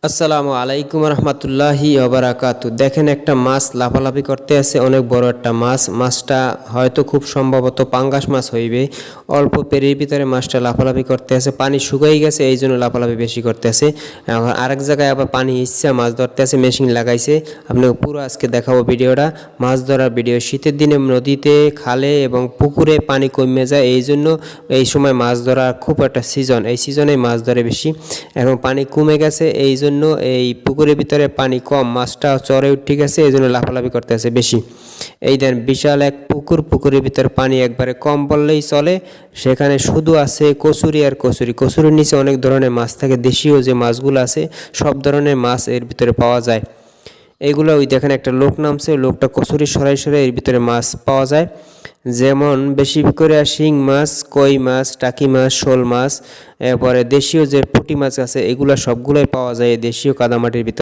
আসসালামু আলাইকুম রহমতুল্লাহি ওবারাকাতু। দেখেন একটা মাছ লাফালাফি করতে আছে, অনেক বড় একটা মাছ। মাছটা হয়তো খুব সম্ভবত পাঙ্গাস মাছ হইবে। অল্প পেরির ভিতরে মাছটা লাফালাফি করতে আছে, পানি শুকাই গেছে এই জন্য লাফালাফি বেশি করতে আছে। এখন আরেক জায়গায় আবার পানি ইচ্ছা মাছ ধরতে আছে, মেশিন লাগাইছে। আপনাকে পুরো আজকে দেখাবো ভিডিওটা, মাছ ধরার ভিডিও। শীতের দিনে নদীতে, খালে এবং পুকুরে পানি কমে যায়, এই জন্য এই সময় মাছ ধরার খুব একটা সিজন, এই সিজনে মাছ ধরে বেশি। এখন পানি কমে গেছে এই জন্য এই পুকুরের ভিতরে পানি কম, মাছটা চরে উঠে গেছে এই জন্য লাফালাফি করতে আছে বেশি। এই দেন বিশাল এক পুকুর, পুকুরের ভিতরে পানি একবারে কম বললেই চলে। সেখানে শুধু আছে কচুরি আর কচুরি। কচুরির নিচে অনেক ধরনের মাছ থাকে, দেশীয় যে মাছগুলো আছে সব ধরনের মাছ এর ভিতরে পাওয়া যায়। এইগুলো ওই দেখেন একটা লোক নামছে, লোকটা কচুরি সরাই সরাই এর ভিতরে মাছ পাওয়া যায়। যেমন বেশি করে শিং মাছ, কই মাছ, টাকি মাছ, শোল মাছ, এরপরে দেশীয় যে পুঁটি মাছ আছে এগুলো সবগুলোই পাওয়া যায় এই দেশীয় কাদামাটির ভিতরে।